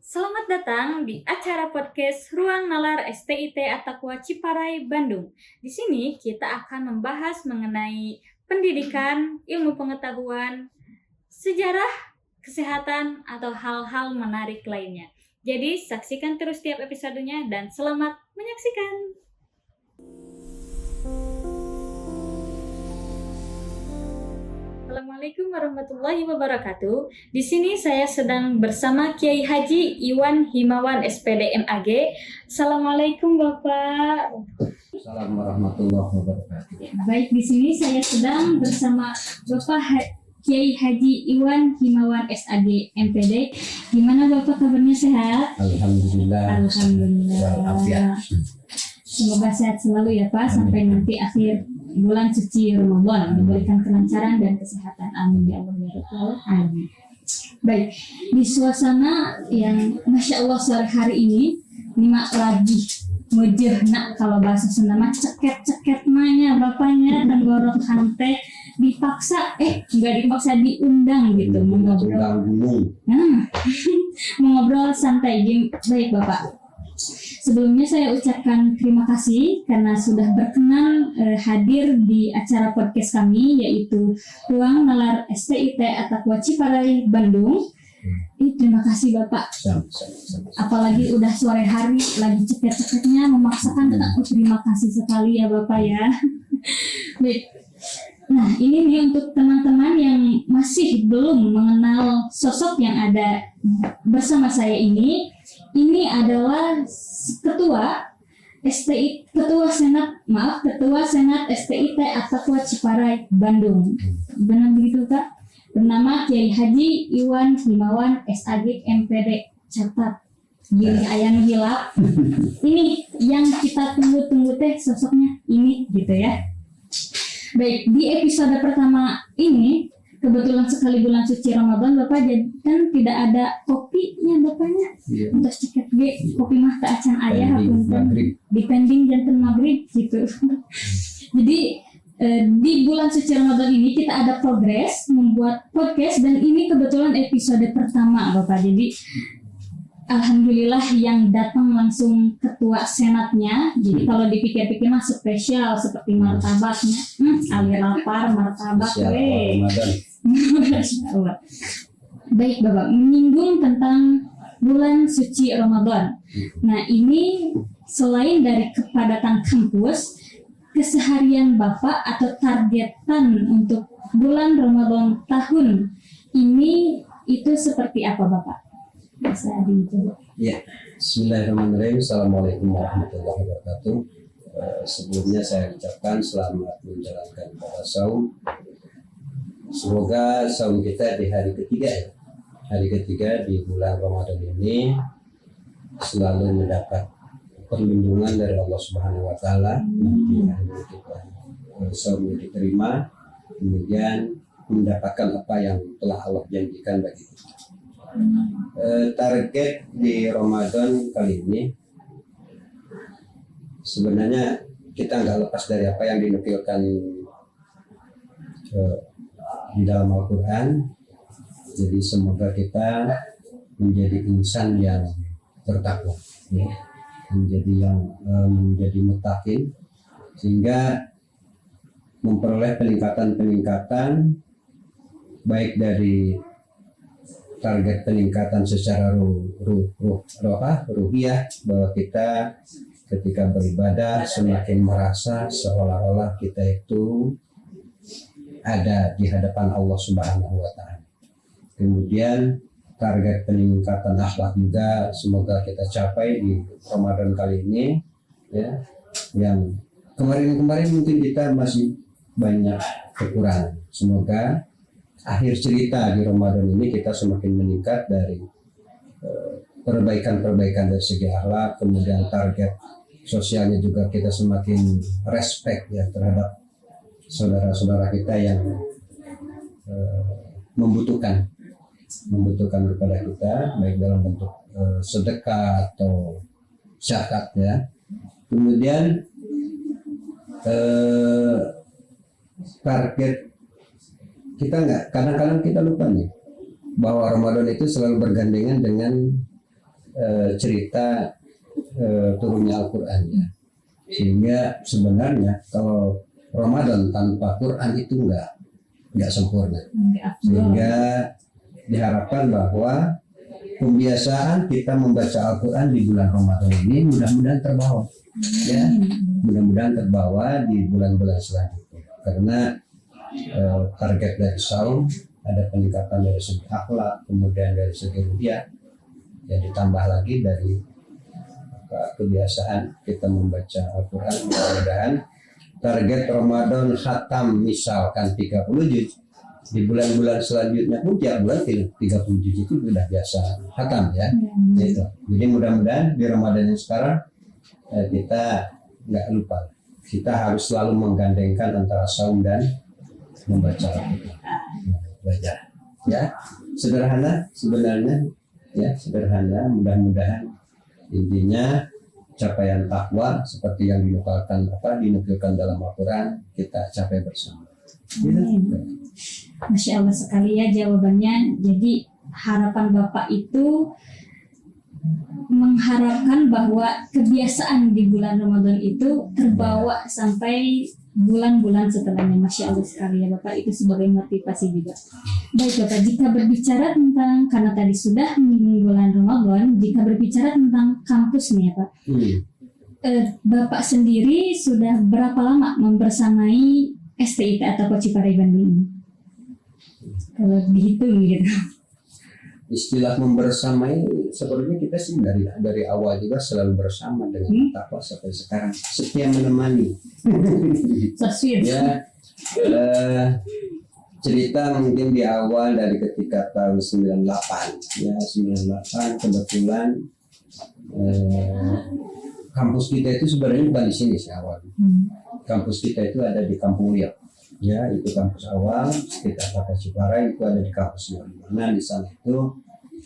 Selamat datang di acara podcast Ruang Nalar STIT Atakwa Ciparai, Bandung. Di sini kita akan membahas mengenai pendidikan, ilmu pengetahuan, sejarah, kesehatan, atau hal-hal menarik lainnya. Jadi saksikan terus tiap episodenya dan selamat menyaksikan. Assalamualaikum warahmatullahi wabarakatuh. Di sini saya sedang bersama Kiai Haji Iwan Himawan SPD MAG. Assalamualaikum Bapak. Assalamualaikum warahmatullahi wabarakatuh. Baik, di sini saya sedang bersama Bapak Kiai Haji Iwan Himawan SAG MPD. Gimana Bapak kabarnya, sehat? Alhamdulillah. Alhamdulillah. Semoga sehat selalu ya Pak, sampai nanti akhir bulan suci Ramadan, diberikan kelancaran dan kesehatan. Amin ya Allah ya Rabbal alamin. Baik, di suasana yang Masya Allah sore hari ini nyimak lagi mujerna, kalau bahasa Sunda mah ceket-ceket nanya bapaknya tenggorok hante dipaksa nggak dipaksa, diundang gitu mengobrol. Mengobrol santai. Baik Bapak, sebelumnya saya ucapkan terima kasih karena sudah berkenan hadir di acara podcast kami, yaitu Ruang Nalar STIT Atakwa Ciparai, Bandung. Terima kasih Bapak. Apalagi udah sore hari lagi cepet-cepetnya memaksakan, tetap terima kasih sekali ya Bapak ya. Baik. Nah, ini nih untuk teman-teman yang masih belum mengenal sosok yang ada bersama saya ini. Ini adalah Ketua Senat STIT Atakwa Ciparai, Bandung. Benar begitu Kak? Bernama Kiai Haji Iwan Himawan SAG MPD. Catat. Gini ayam hilap. Ini yang kita tunggu-tunggu teh sosoknya ini gitu ya. Baik, di episode pertama ini kebetulan sekali bulan suci Ramadan Bapak, jadi kan tidak ada kopinya Bapaknya. Iya. Untuk ceket ge kopi mah tak acan ayah punten dipending janten maghrib gitu. Jadi di bulan suci Ramadan ini kita ada progres membuat podcast, dan ini kebetulan episode pertama Bapak. Jadi alhamdulillah yang datang langsung ketua senatnya. Jadi kalau dipikir-pikir mah spesial seperti martabaknya. Ali lapar martabak we. Masya Allah. Baik Bapak, menyinggung tentang bulan suci Ramadan. Nah, ini selain dari kepadatan kampus, keseharian Bapak atau targetan untuk bulan Ramadan tahun ini itu seperti apa Bapak? Bisa dicoba. Ya, Bismillahirrahmanirrahim. Assalamualaikum warahmatullahi wabarakatuh. Sebelumnya saya ucapkan selamat menjalankan puasa saum. Semoga saum kita di hari ketiga di bulan Ramadan ini selalu mendapat perlindungan dari Allah Subhanahu wa taala. Di hari kita saum diterima, kemudian mendapatkan apa yang telah Allah janjikan bagi kita. Target di Ramadan kali ini sebenarnya kita nggak lepas dari apa yang dinukilkan di dalam Al-Quran. Jadi semoga kita menjadi insan yang bertakwa, ya, menjadi muttaqin, sehingga memperoleh peningkatan baik dari target peningkatan secara ruhiyah, bahwa kita ketika beribadah semakin merasa seolah-olah kita itu ada di hadapan Allah Subhanahu wa taala. Kemudian target peningkatan akhlak juga semoga kita capai di Ramadan kali ini, ya. Yang kemarin mungkin kita masih banyak kekurangan. Semoga akhir cerita di Ramadan ini kita semakin meningkat dari perbaikan dari segi akhlak, kemudian target sosialnya juga kita semakin respect ya terhadap saudara-saudara kita yang membutuhkan kepada kita, baik dalam bentuk sedekah atau zakat ya. Kemudian target kita kadang-kadang kita lupa nih bahwa Ramadan itu selalu bergandengan dengan cerita turunnya Al-Quran ya. Sehingga sebenarnya kalau Ramadan tanpa Quran itu nggak sempurna. Sehingga diharapkan bahwa kebiasaan kita membaca Al-Quran di bulan Ramadan ini mudah-mudahan terbawa, ya, mudah-mudahan terbawa di bulan-bulan selanjutnya. Karena target dari saum ada peningkatan dari segi akhlak, kemudian dari segi rupiah, ya ditambah lagi dari kebiasaan kita membaca Al-Quran. Mudah-mudahan target Ramadan khatam misalkan 30 juz, di bulan-bulan selanjutnya pun tiap bulan 30 juz itu sudah biasa khatam ya. Gitu. Jadi mudah-mudahan di Ramadan yang sekarang kita nggak lupa, kita harus selalu menggandengkan antara saum dan membaca Al-Quran. Baca ya, sederhana sebenarnya ya, sederhana. Mudah-mudahan intinya capaian takwa seperti yang dinukilkan dalam Al-Quran kita capai bersama. Masya Allah sekali ya jawabannya. Jadi harapan Bapak itu mengharapkan bahwa kebiasaan di bulan Ramadan itu terbawa sampai bulan-bulan setelahnya. Masya Allah sekali ya Bapak, itu sebagai motivasi juga. Baik Bapak, jika berbicara tentang, karena tadi sudah bulan Ramadan, jika berbicara tentang kampus nih ya Pak, Bapak sendiri sudah berapa lama membersamai STIT atau Ciparai Bandung ini? Kalau dihitung gitu. Istilah membersamai sebenarnya kita sih dari awal juga selalu bersama dengan takwa sampai sekarang, setia menemani. Ya, cerita mungkin di awal dari ketika tahun 98 ya, 98 kebetulan kampus kita itu sebenarnya bukan di sini sih awal. Kampus kita itu ada di Kampung Riau. Ya, itu kampus awal sekitar Kota Ciparai, itu ada di kampus mana di sana itu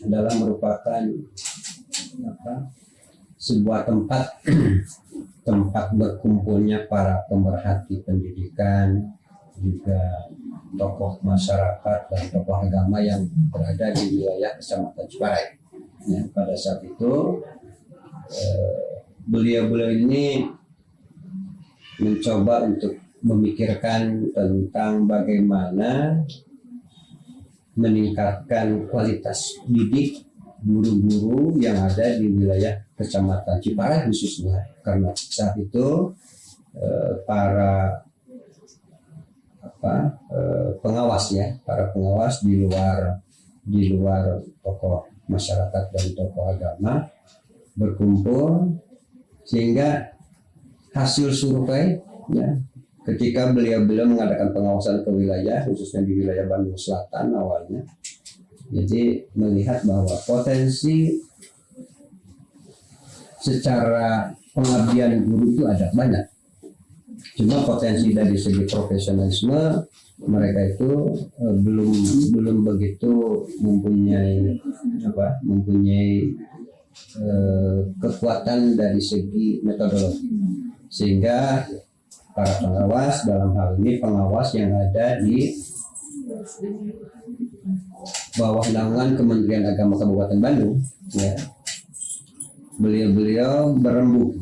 adalah merupakan sebuah tempat berkumpulnya para pemerhati pendidikan, juga tokoh masyarakat dan tokoh agama yang berada di wilayah Kecamatan Ciparai. Ya, pada saat itu beliau-beliau ini mencoba untuk memikirkan tentang bagaimana meningkatkan kualitas didik guru-guru yang ada di wilayah Kecamatan Ciparai khususnya, karena saat itu para pengawas di luar tokoh masyarakat dan tokoh agama berkumpul, sehingga hasil survei ya, ketika beliau mengadakan pengawasan ke wilayah, khususnya di wilayah Bandung Selatan awalnya, jadi melihat bahwa potensi secara pengabdian guru itu ada banyak, cuma potensi dari segi profesionalisme mereka itu belum begitu mempunyai kekuatan dari segi metodologi, sehingga para pengawas, dalam hal ini pengawas yang ada di bawah naungan Kementerian Agama Kabupaten Bandung, ya, beliau berembuk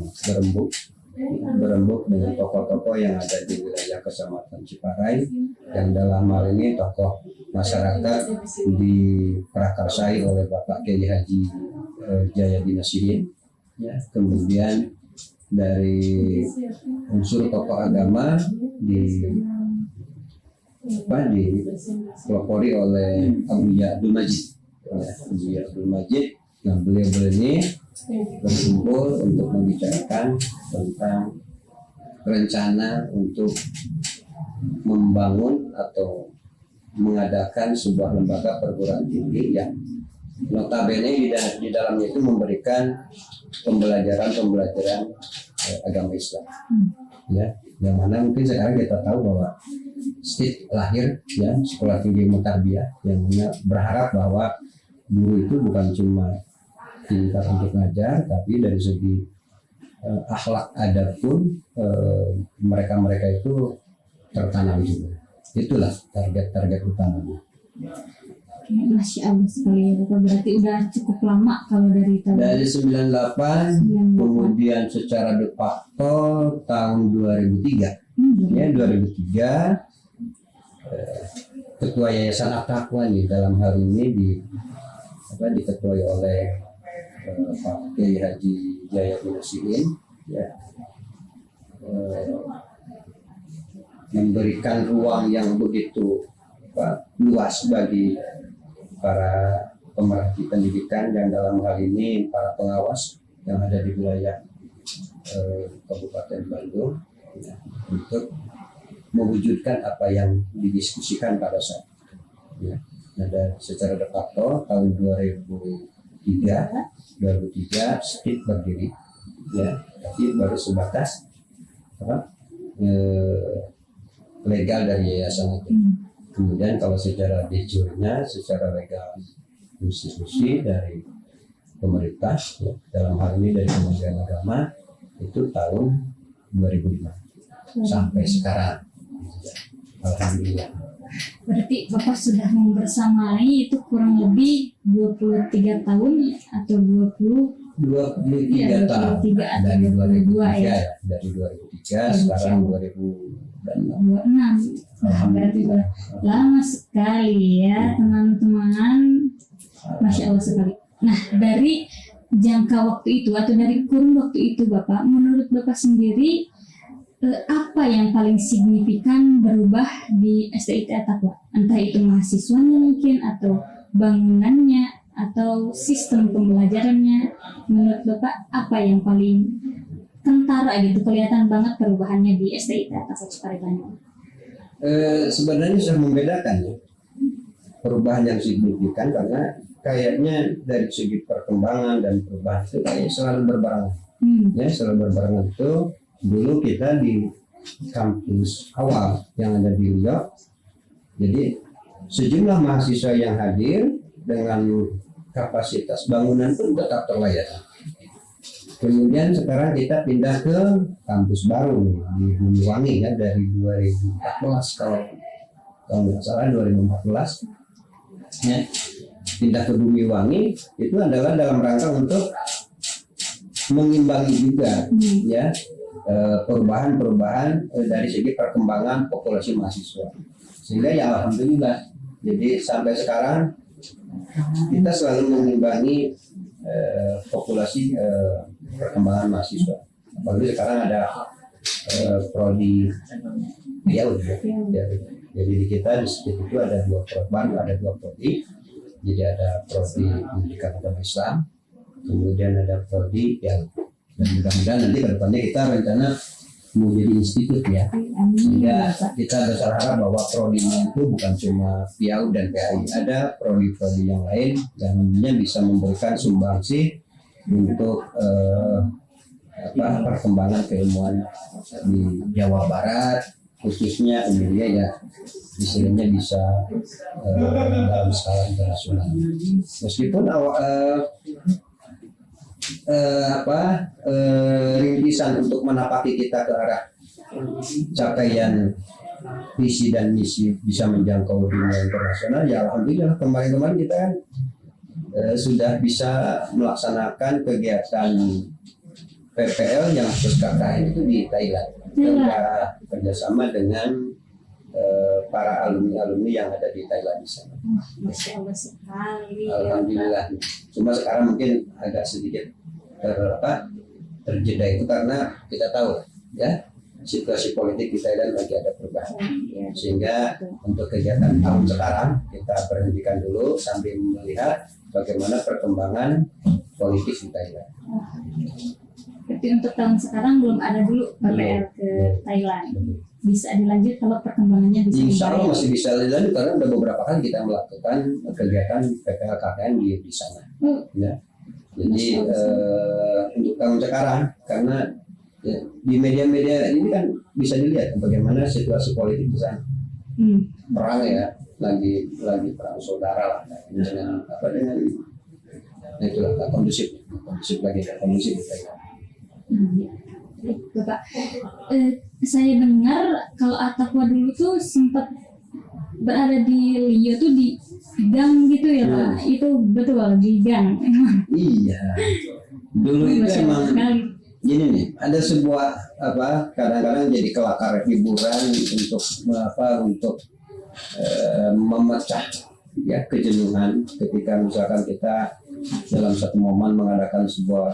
dengan tokoh-tokoh yang ada di wilayah Kecamatan Ciparai, yang dalam hal ini tokoh masyarakat diprakarsai oleh Bapak Kiai Haji Jayadi Nasihin, ya, kemudian dari unsur tokoh agama dipelopori oleh Abuya Abdul Majid. Nah, beliau ini berkumpul untuk membicarakan tentang rencana untuk membangun atau mengadakan sebuah lembaga perguruan tinggi yang notabene di dalamnya itu memberikan pembelajaran agama Islam, ya, yang mana mungkin sekarang kita tahu bahwa STIT lahir, ya, Sekolah Tinggi Ilmu Tarbiyah, yang berharap bahwa guru itu bukan cuma tingkat untuk ngajar, tapi dari segi akhlak adab pun mereka itu tertanam juga. Itulah target utamanya. Masya Allah sekali ya Bapak. Berarti udah cukup lama kalau dari tahun Dari 98, kemudian secara de facto tahun 2003. Ya 2003 Ketua Yayasan At-Taqwa nih dalam hari ini diketuai oleh Pak Kiai Haji Jaya Binasiin, ya, memberikan ruang yang begitu luas bagi para pemerhati pendidikan dan dalam hal ini para pengawas yang ada di wilayah Kabupaten Bandung, ya, untuk mewujudkan apa yang didiskusikan pada saat itu. Ya. Ada secara de facto tahun 2003 STIP berdiri, ya, tapi baru sebatas legal dari yayasan itu. Kemudian kalau secara de jure-nya, secara legal institusi dari pemerintah, ya, dalam hal ini dari Kementerian Agama, itu tahun 2005 sampai sekarang. Alhamdulillah. Berarti Bapak sudah membersamai itu kurang lebih 23 tahun atau 23 tahun dari 2003 ya. Dari 2003 sekarang 2006. Nah, berarti lama sekali ya teman-teman. Masya Allah sekali. Nah, dari jangka waktu itu atau dari kurun waktu itu Bapak, menurut Bapak sendiri apa yang paling signifikan berubah di STIT At-Taqwa? Entah itu mahasiswanya mungkin, atau bangunannya, atau sistem pembelajarannya. Menurut Bapak apa yang paling kentara gitu, kelihatan banget perubahannya di STIT At-Taqwa Ciparebanyak? Sebenarnya sudah membedakan ya, perubahan yang signifikan, karena kayaknya dari segi perkembangan dan perubahan itu kayaknya selalu berbarengan. Ya, selalu berbarengan itu. Dulu kita di kampus awal yang ada di Riau, jadi sejumlah mahasiswa yang hadir dengan kapasitas bangunan pun tetap terlayani. Kemudian sekarang kita pindah ke kampus baru di Banyuwangi ya, dari 2014 kalau nggak salah 2014 ya, pindah ke Banyuwangi itu adalah dalam rangka untuk mengimbangi juga ya perubahan dari segi perkembangan populasi mahasiswa, sehingga ya alhamdulillah jadi sampai sekarang kita selalu mengimbangi populasi perkembangan mahasiswa. Apalagi sekarang ada prodi PIAUD ya. Jadi di kita di situ itu ada dua prodi. Jadi ada prodi pendidikan agama Islam, kemudian ada prodi PIAUD. Dan mudah-mudahan nanti ke depannya kita rencana mau jadi institut ya, sehingga kita berharap bahwa prodinya itu bukan cuma PIAUD dan PAI, ada prodi-prodi yang lain yang nantinya bisa memberikan sumbangsi untuk perkembangan keilmuan di Jawa Barat khususnya, kemudian ya istilahnya bisa dalam skala internasional. Meskipun rintisan untuk menapaki kita ke arah capaian visi dan misi bisa menjangkau dunia internasional, ya alhamdulillah kemarin kita kan sudah bisa melaksanakan kegiatan PPL yang KKN itu di Thailand, kerjasama dengan para alumni yang ada di Thailand di sana. Masya Allah sekali. Alhamdulillah. Cuma sekarang mungkin agak sedikit terjeda itu karena kita tahu ya situasi politik di Thailand lagi ada perubahan, sehingga untuk kegiatan tahun sekarang kita berhentikan dulu sambil melihat bagaimana perkembangan politik di Thailand. Tapi untuk tahun sekarang belum ada dulu PPL ke Thailand. Bisa dilanjut kalau perkembangannya bisa. Insya Allah masih bisa dilanjut karena udah beberapa kali kita melakukan kegiatan PPL KKN di sana. Ya. Jadi untuk tahun sekarang karena ya, di media-media ini kan bisa dilihat bagaimana situasi politik di sana. Perang ya, lagi perang saudara lah dengan itulah kondusif lagi kondusif di Thailand. Bapak, saya dengar kalau At-Taqwa dulu tuh sempat berada di Riau tuh di gang gitu ya Pak. Itu betul di gang emang. Iya. Dulu itu Masya Allah emang sekali. gini nih, ada sebuah kadang-kadang jadi kelakar hiburan untuk memecah ya kejenuhan ketika misalkan kita dalam satu momen mengadakan sebuah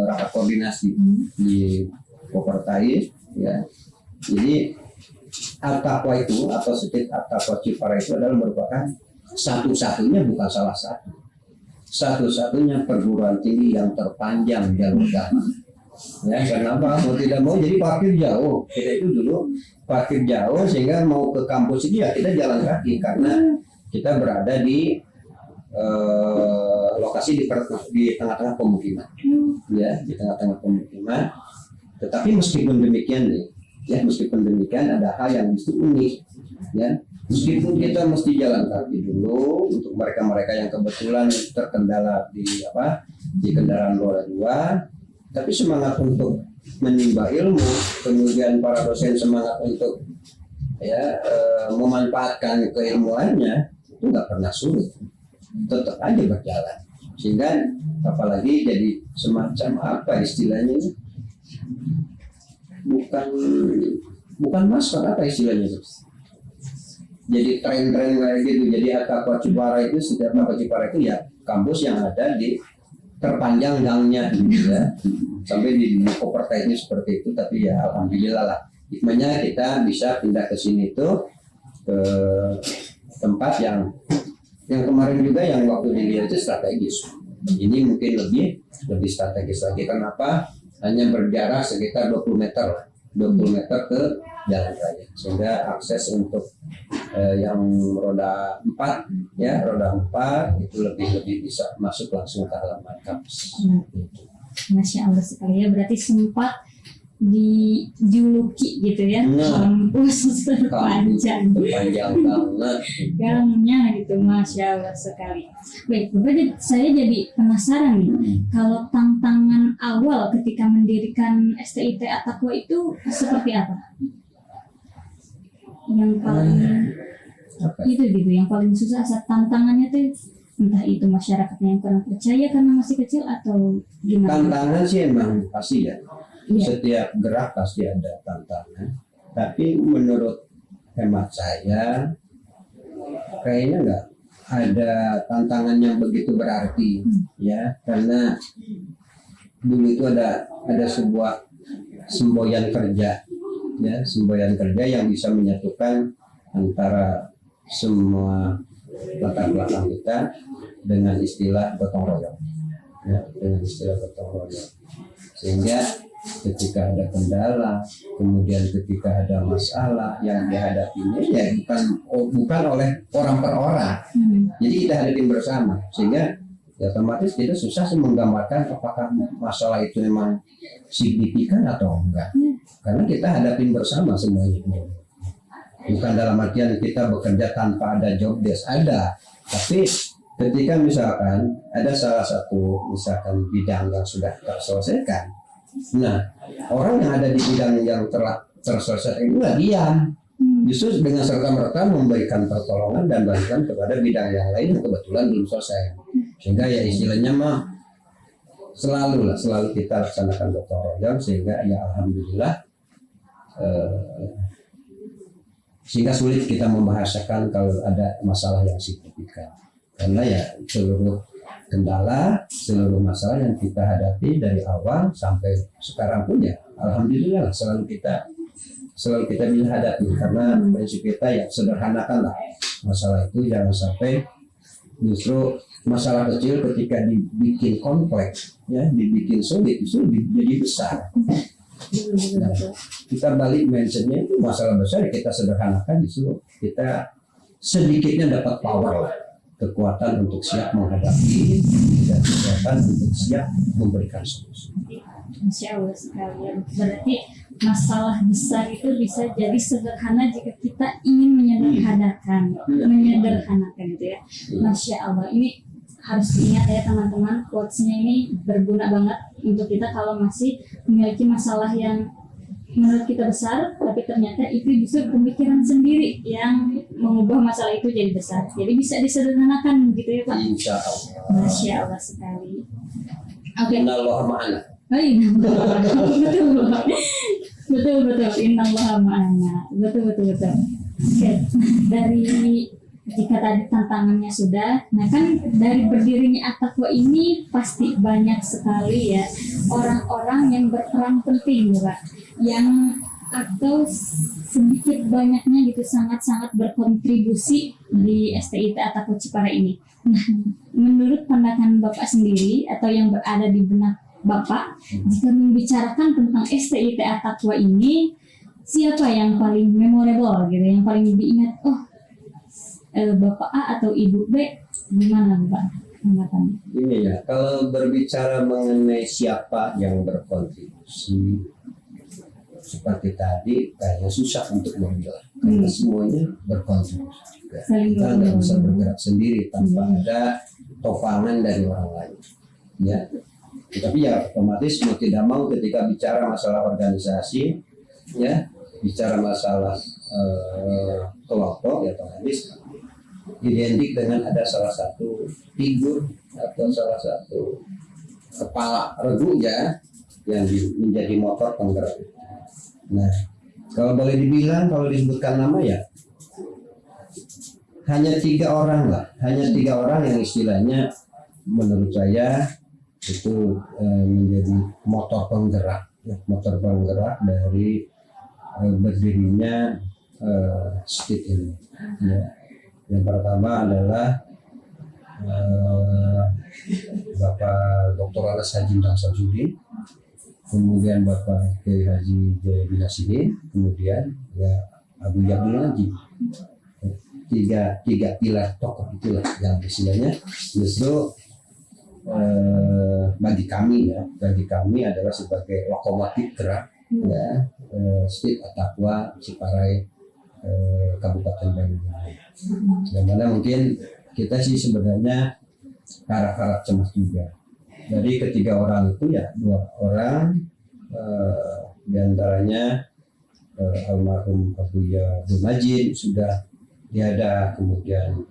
rapat koordinasi di Kopertai ya. Jadi Al-Taqwa itu atau Siti Al-Taqwa Jepara itu adalah merupakan satu-satunya, bukan salah satu-satunya perguruan tinggi yang terpanjang jalur darat. Ya, kenapa? Mau tidak mau jadi parkir jauh. Kita itu dulu parkir jauh sehingga mau ke kampus ini ya kita jalan kaki karena kita berada di lokasi di tengah-tengah pemukiman. Ya, di tengah-tengah pemukiman. Tetapi meskipun demikian nih, ya meskipun demikian ada hal yang mesti unik, ya. Meskipun kita mesti jalan kaki dulu untuk mereka-mereka yang kebetulan terkendala di kendaraan roda 2, tapi semangat untuk menimba ilmu, kemudian para dosen semangat untuk memanfaatkan keilmuannya itu nggak pernah sulit, tetap aja berjalan. Sehingga apalagi jadi semacam istilahnya, bukan masker, istilahnya, jadi tren-tren kayak gitu. Jadi Al-Taqwa Jepara itu, setiap Al-Taqwa Jepara itu ya kampus yang ada di terpanjang gangnya gitu ya, sampai di Kopertai ini seperti itu. Tapi ya alhamdulillah lah, hikmahnya kita bisa pindah ke sini tuh, ke tempat yang kemarin juga yang waktu dilihat itu strategis. Ini mungkin lebih strategis lagi. Kenapa? Hanya berjarak sekitar 20 meter ke jalan raya, sehingga akses untuk yang roda 4 itu lebih bisa masuk langsung ke halaman kampus. Masya Allah sekali ya, berarti sempat dijuluki gitu ya, kampus terpanjang banget gangnya gitu. Masya Allah sekali. Baik, Bapak, saya jadi penasaran nih, kalau tantangan awal ketika mendirikan STIT Al-Taqwa itu seperti apa? Yang paling yang paling susah saat tantangannya tuh, entah itu masyarakatnya yang kurang percaya karena masih kecil atau gimana? Tantangan sih emang pasti ya. Setiap gerak pasti ada tantangan, tapi menurut hemat saya kayaknya nggak ada tantangan yang begitu berarti ya, karena dulu itu ada sebuah semboyan kerja yang bisa menyatukan antara semua latar belakang kita dengan istilah gotong royong ya, sehingga ketika ada kendala, kemudian ketika ada masalah yang dihadapinya ya bukan oleh orang per orang, jadi kita hadapin bersama, sehingga ya otomatis kita susah sih menggambarkan apakah masalah itu memang signifikan atau enggak, karena kita hadapin bersama semuanya. Bukan dalam artian kita bekerja tanpa ada job desk, ada, tapi ketika misalkan ada salah satu bidang yang sudah terselesaikan, nah orang yang ada di bidang yang telah terselesaikan itu nggak diam, justru dengan serta-merta memberikan pertolongan dan bantuan kepada bidang yang lain yang kebetulan belum selesai, sehingga ya istilahnya mah selalu kita laksanakan gotong royong, sehingga ya alhamdulillah sehingga sulit kita membahasakan kalau ada masalah yang signifikan, karena ya seluruh kendala, seluruh masalah yang kita hadapi dari awal sampai sekarang pun ya alhamdulillah selalu kita bisa hadapi, karena prinsip kita ya sederhanakan lah masalah itu, jangan sampai justru masalah kecil ketika dibikin kompleks ya, dibikin sulit itu jadi besar. Nah, kita balik mindsetnya itu masalah besar kita sederhanakan, justru kita sedikitnya dapat power, kekuatan untuk siap menghadapi dan kekuatan untuk siap memberikan solusi. Masya Allah sekali. Berarti masalah besar itu bisa jadi sederhana jika kita ingin menyederhanakan gitu ya. Masya Allah, ini harus diingat ya teman-teman, quotes-nya ini berguna banget untuk kita kalau masih memiliki masalah yang menurut kita besar, tapi ternyata itu justru pemikiran sendiri yang mengubah masalah itu jadi besar. Jadi bisa disederhanakan gitu ya Pak. Insya Allah. Masya Allah sekali. Oke. Innallaha ma'ana. Oh iya, betul. Innallaha ma'ana. Betul. Oke. Dari jika tadi tantangannya sudah, nah kan dari berdirinya At-Taqwa ini pasti banyak sekali ya orang-orang yang berperan penting ya Pak, yang atau sedikit banyaknya gitu sangat-sangat berkontribusi di STIT At-Taqwa Jepara ini. Nah, menurut pandangan Bapak sendiri atau yang berada di benak Bapak, jika membicarakan tentang STIT At-Taqwa ini, siapa yang paling memorable gitu, yang paling diingat? Oh, Bapak A atau Ibu B, gimana Bapak tanggapannya? Ini ya, kalau berbicara mengenai siapa yang berkontribusi seperti tadi, kayaknya susah untuk memilah karena semuanya berkontribusi juga. Kita nggak bisa bergerak sendiri tanpa ada topangan dari orang lain. Ya, tapi ya otomatis mau tidak mau ketika bicara masalah organisasi, ya, bicara masalah kelompok, ya otomatis identik dengan ada salah satu figur atau salah satu kepala regu ya yang menjadi motor penggerak. Nah, kalau boleh dibilang, kalau disebutkan nama ya hanya 3 orang lah, hanya 3 orang yang istilahnya menurut saya itu menjadi motor penggerak dari berdirinya STIT ini. Ya. Yang pertama adalah Bapak Dr. Anas Haji Samsudin, kemudian Bapak Kiai Haji Jaya Binasihin, kemudian ya Abu Abdul Najib. Tiga pilar tokoh itulah yang istilahnya justru bagi kami adalah sebagai lokomotif gerak ya STIT At-Taqwa Ciparai Kabupaten Bandung. Yang mana mungkin kita sih sebenarnya harap cemas juga. Jadi ketiga orang itu ya 2 orang diantaranya almarhum Abuya Abdul Majid sudah tiada, kemudian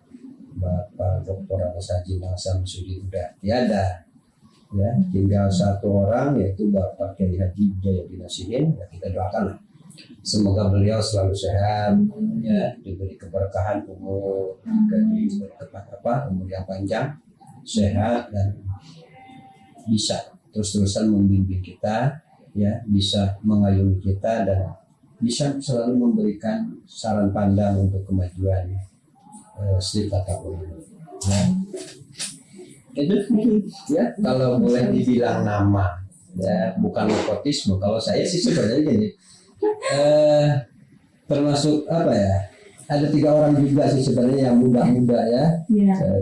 Bapak Dr. Anas Haji Samsudin sudah tiada. Ya, tinggal 1 orang yaitu Bapak Kiai Haji Jaya Binasihin. Ya, kita doakan semoga beliau selalu sehat, ya, diberi keberkahan umur, diberi umur yang panjang, sehat, dan bisa terus-terusan membimbing kita, ya, bisa mengayomi kita, dan bisa selalu memberikan saran pandang untuk kemajuan STIT At-Taqwa. Ya. Itu ya kalau boleh dibilang nama, ya, bukan nepotisme. Kalau saya sih sebenarnya gini. Termasuk apa ya, ada 3 orang juga sih sebenarnya yang muda-muda ya.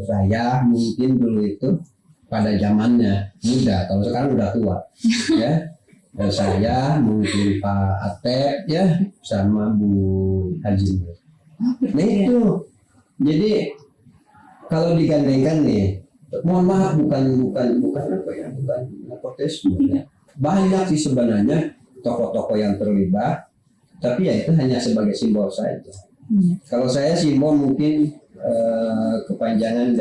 Saya mungkin dulu itu pada zamannya muda, kalau sekarang udah tua ya. Saya mungkin Pak Atep ya sama Bu Haji. Nah itu jadi kalau digandengkan nih, mohon maaf bukan apa ya, bukan nepotisme ya. Banyak sih sebenarnya tokoh-tokoh yang terlibat, tapi ya itu hanya sebagai simbol saja. Kalau saya simbol mungkin kepanjangan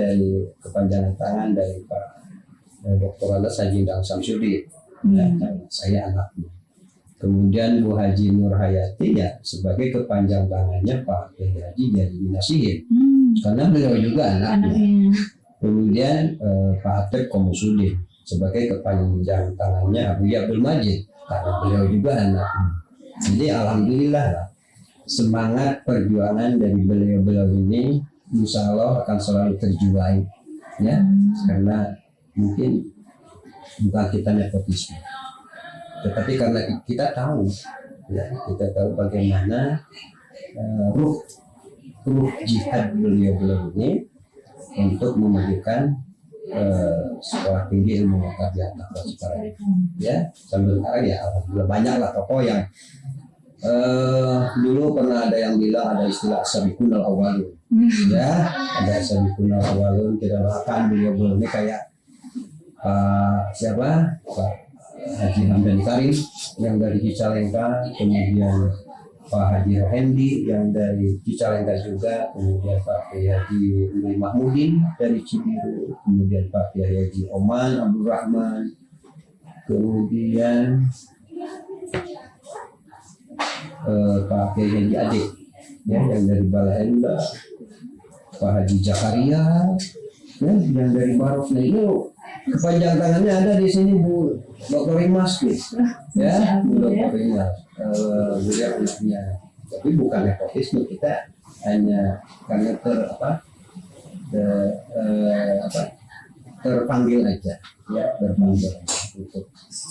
tangan dari Pak Dr. Anas Haji Samsudin, ya, saya anaknya. Kemudian Bu Haji Nur Hayati ya sebagai kepanjang tangannya Pak Kiai Haji Jaya Binasihin, karena beliau juga anaknya. Kemudian Pak Atep Komusudin sebagai kepanjang tangannya Abu Abdul Majid, karena beliau juga anaknya. Jadi alhamdulillah lah, semangat perjuangan dari beliau-beliau ini insya Allah akan selalu terjuai ya, karena mungkin bukan kita nepotisme, tetapi karena kita tahu ya, kita tahu bagaimana ruh jihad beliau-beliau ini untuk memajukan sekolah tinggi ilmu pengetahuan At-Taqwa Ciparai. Ya, sambil sekarang ya alhamdulillah banyaklah tokoh yang dulu pernah ada yang bilang ada istilah sabiqunal awalun. Ya, ada sabiqunal awalun, kita doakan beliau ini kayak siapa? Pak Haji Hamdan Karim yang dari Cicalengka, kemudian Pak Haji Rohendi yang dari Cicalengka juga, kemudian Pak Kiai Haji Nuri Mahmudin dari Cibiru, kemudian Pak Kiai Haji Oman Abdul Rahman, kemudian Pak Kiai Haji Adik ya, yang dari Balahenda, Pak Haji Zakaria ya, yang dari Maros. Nah itu kepanjang tangannya ada di sini Bu Dr. Imas ya, Bu Dr. Imas, beliau anaknya. Tapi bukan nepotisme, kita hanya karena terpanggil aja ya, terpanggil untuk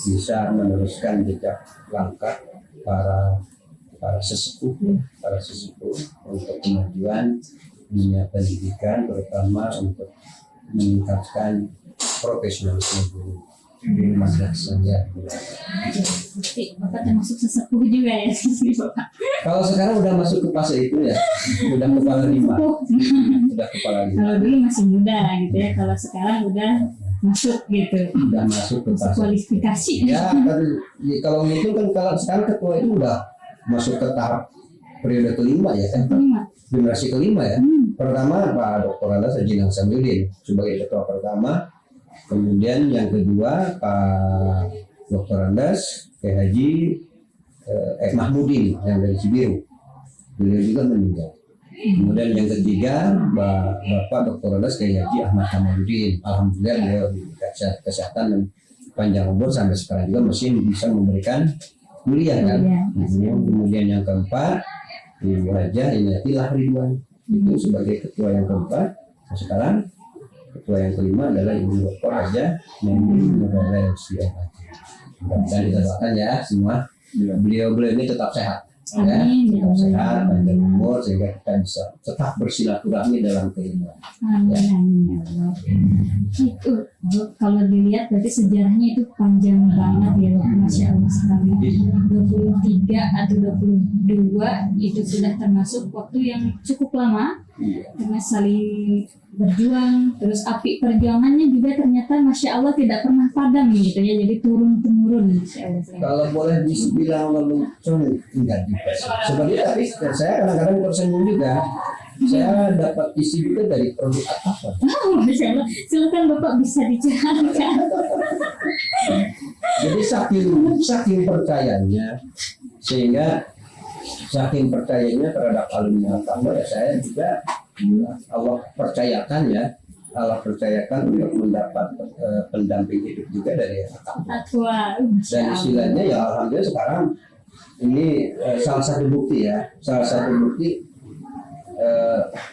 bisa meneruskan jejak langkah para sesepuh untuk kemajuan dunia pendidikan, terutama untuk meningkatkan profesionalisme guru di madrasah ya. Berarti Bapak termasuk sesepuh juga ya sih Bapak. Kalau sekarang udah masuk ke fase itu ya, udah kepala 5. Udah kepala 5. Kalau dulu masih muda gitu ya, kalau sekarang udah masuk gitu. Udah masuk ke fase kualifikasi. Ya, kalau itu kan kalau sekarang ketua itu udah masuk ke tahap periode kelima ya kan? Generasi kelima ya. Pertama Pak Dr. Andas Haji Samsudin sebagai ketua pertama, kemudian yang kedua Pak Dr. Andas Kiai Haji Mahmudin yang dari Cibiru, beliau juga meninggal. Kemudian yang ketiga Bapak Dr. Andas Kiai Haji Ahmad Kamaludin, alhamdulillah beliau dikasih kesehatan dan panjang umur sampai sekarang juga masih bisa memberikan kuliah kan. Kemudian yang keempat Ibu Haja Inayatillah Ridwan itu sebagai ketua yang keempat. Nah, sekarang ketua yang kelima adalah Ibu Dr. Haja Maimunah Nurul Husain. Mudah-mudahan kita doakan ya semua beliau ini tetap sehat ya, tetap sehat, panjang umur sehingga kita bisa tetap bersilaturahmi dalam keilmuan. Amin. Itu kalau dilihat berarti sejarahnya itu panjang banget ya Bapak, Masya Allah sekali. 23 atau 22 itu sudah termasuk waktu yang cukup lama karena saling berjuang, terus api perjuangannya juga ternyata Masya Allah tidak pernah padam gitu ya, jadi turun-temurun Masya Allah. Kalau boleh dibilang lelucon enggak juga sebenarnya, tapi saya kadang-kadang tersinggung juga. Saya dapat isi juga dari produk apa? Masya Allah, silakan Bapak bisa diceritakan. Jadi saking percayanya, sehingga saking percayanya terhadap alumni Al-Fatwa ya, saya juga Allah percayakan untuk mendapat pendamping hidup juga dari Al-Fatwa. Dan istilahnya ya alhamdulillah sekarang ini salah satu bukti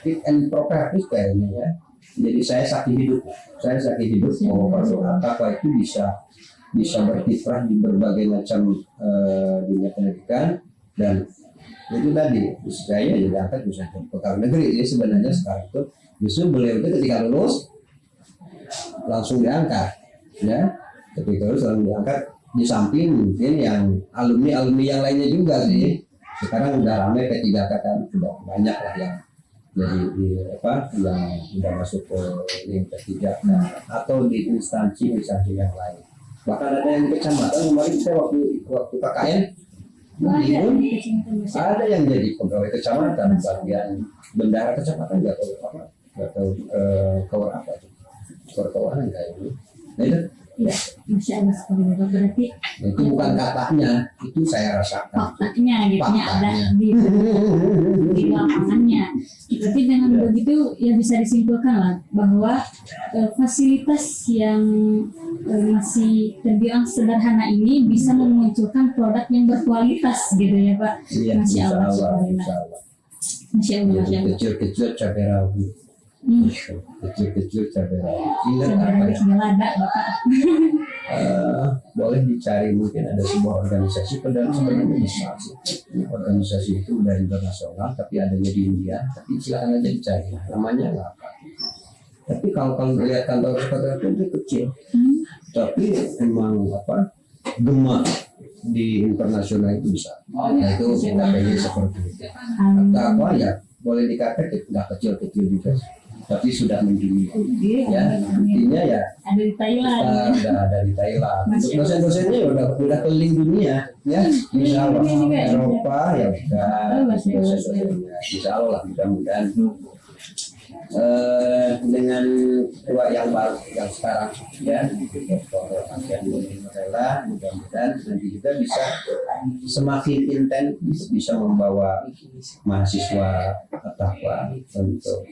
fit and proper kayaknya ya. Jadi saya saksi hidup bahwa Al-Fatwa itu bisa berkiprah di berbagai macam dunia pendidikan. Dan itu tadi saya diangkat bisa ke pegawai negeri. Jadi sebenarnya sekarang itu justru beliau itu ketika lulus langsung diangkat ya, ketika lulus langsung diangkat, di samping mungkin yang alumni yang lainnya juga sih. Sekarang udah ramai P3K kan, sudah banyak lah yang yang sudah masuk ke link P3K atau di instansi yang lain. Bahkan ada yang di kecamatan kemarin saya waktu KKN ada yang jadi pegawai kecamatan, bagian bendahara kecamatan, nggak tahu keuangan kayak ini. Nah itu ya, Masya Allah sekali Bapak, berarti itu bukan katanya, itu saya rasakan faktanya gitu ya, ada di lapangannya. Berarti dengan begitu ya bisa disimpulkan lah bahwa fasilitas yang masih terbilang sederhana ini bisa memunculkan produk yang berkualitas gitu ya Pak. Iya, Masya Allah, Masya Allah. Kecil-kecil cabai rawit. Kecil-kecil cabai rawit. Ingat apa ya? Boleh dicari, mungkin ada sebuah organisasi, padahal sebenarnya besar sih. Organisasi itu udah internasional, tapi adanya di India. Tapi silakan aja dicari, namanya nggak apa. Tapi kalau lihat kantor sekretariat itu kecil, tapi emang gemar di internasional itu bisa. Nah itu kita pengen seperti itu. Atau apa ya boleh dikatakan nggak kecil-kecil juga. tapi sudah mendunia. Iya, Ya, intinya ya ada di Thailand. kita udah dari Thailand. Untuk dosen-dosennya ya udah keliling dunia, ya. Insya Allah Eropa ya udah. Dosen-dosennya. Insya Allah mudah-mudahan dengan tua yang baru yang sekarang ya Dr. Afian Nurella, mudah-mudahan nanti juga bisa semakin intens bisa membawa mahasiswa takwa untuk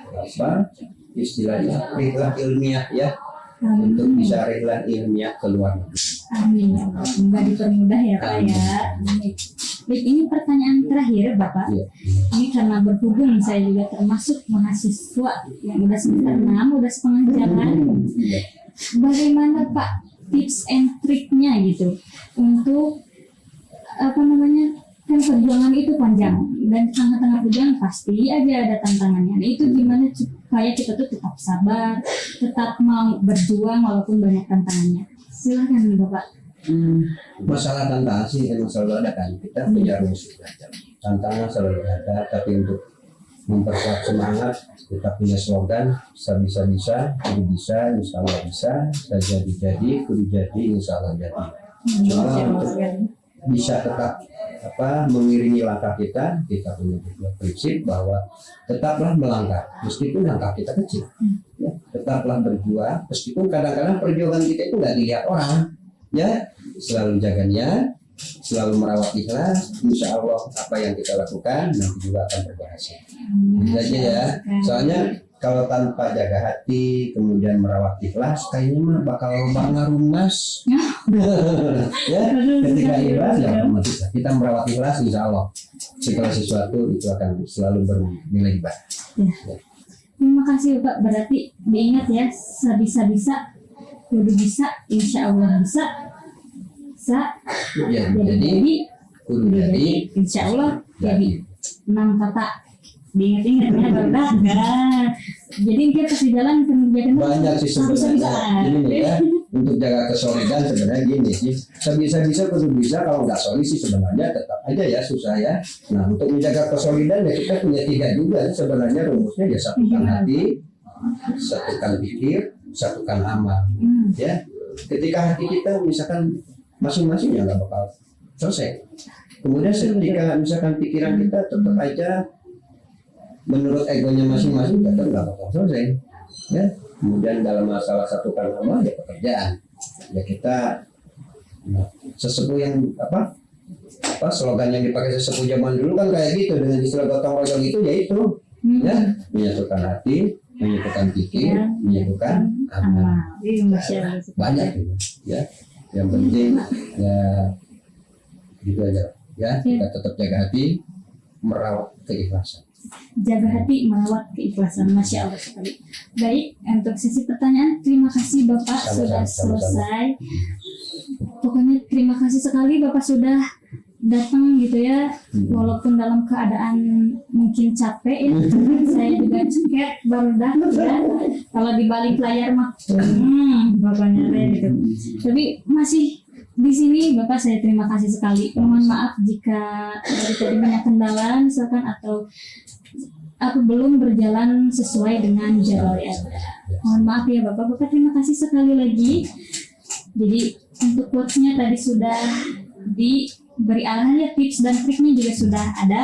apa istilahnya rihlah ilmiah ya, untuk bisa rihlah ilmiah ke luar negeri. Amin. Semoga dipermudah ya Pak ya. Baik, ini pertanyaan terakhir Bapak. Ya. Ini karena berhubung saya juga termasuk mahasiswa yang udah semester 6, udah setengah jalan. Ya. Bagaimana Pak tips and triknya gitu untuk apa namanya, kan perjuangan itu panjang dan tengah-tengah perjuangan pasti aja ada tantangannya. Nah, itu gimana supaya kita tuh tetap sabar, tetap mau berjuang walaupun banyak tantangannya. Silakan nih Bapak. Masalah tantangan sih emang selalu ada kan, kita punya rumus belajar. Tantangan selalu ada, tapi untuk memperkuat semangat kita punya slogan bisa-bisa, kudu bisa, insya Allah bisa, saya jadi, kudu jadi, insya Allah jadi. Cuma untuk bisa tetap mengiringi langkah kita punya prinsip bahwa tetaplah melangkah meskipun langkah kita kecil, ya, tetaplah berjuang meskipun kadang-kadang perjuangan kita itu nggak dilihat orang, ya, selalu jaga niat, selalu merawat ikhlas, insya Allah apa yang kita lakukan nanti juga akan berhasil. Gitu aja ya, soalnya kalau tanpa jaga hati kemudian merawat ikhlas kayaknya mah bakal ngaruh mas. Ya, ketika ikhlas ya otomatis kita merawat ikhlas insya Allah segala sesuatu itu akan selalu bernilai baik. Ya. Terima kasih Pak, berarti diingat ya, sebisa-bisa kudu bisa, insya Allah bisa, ya, jadi kudu jadi insya Allah jadi. 6 kata diingat-ingat ya Bapak. Jadi kita pasti jalan mengerjakan banyak sih sebenarnya. Ini ya, untuk jaga kesolidan sebenarnya gini sih, sebisa-bisa kudu bisa, kalau nggak solid sih sebenarnya tetap aja ya susah ya. Nah, untuk menjaga kesolidan ya kita punya 3 juga sebenarnya rumusnya ya, satukan hati, satukan pikir, satukan amal. Ya, ketika hati kita misalkan masing-masing ya nggak bakal selesai. Kemudian ketika misalkan pikiran kita tetap aja menurut egonya masing-masing, tetap nggak bakal selesai. Ya, kemudian dalam masalah satukan amal ya pekerjaan. Ya kita sesepuh yang apa slogan yang dipakai sesepuh zaman dulu kan kayak gitu, dengan istilah gotong royong itu yaitu ya menyatukan hati, menyatukan pikir, menyatukan amal. Banyak gitu ya. Yang penting ya gitu aja ya, kita tetap jaga hati, merawat keikhlasan. Jaga hati, merawat keikhlasan. Masya Allah sekali. Baik, untuk sesi pertanyaan terima kasih Bapak sudah selesai. Pokoknya terima kasih sekali Bapak sudah datang gitu ya, walaupun dalam keadaan mungkin capek ya. Saya juga capek baru datang ya. Kalau di balik layar mah Bapaknya gitu. Tapi masih di sini Bapak, saya terima kasih sekali. Mohon maaf jika tadi banyak kendala misalkan atau belum berjalan sesuai dengan jadwal ya. Mohon maaf ya Bapak. Bapak terima kasih sekali lagi. Jadi untuk quotes-nya tadi sudah diberi arahannya, tips dan triknya juga sudah ada.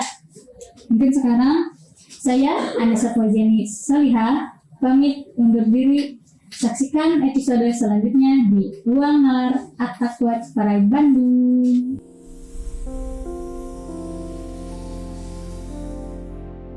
Mungkin sekarang saya Anissa Fauziani Salihah pamit undur diri. Saksikan episode selanjutnya di Ruang Nalar At-Taqwa Ciparai Bandung.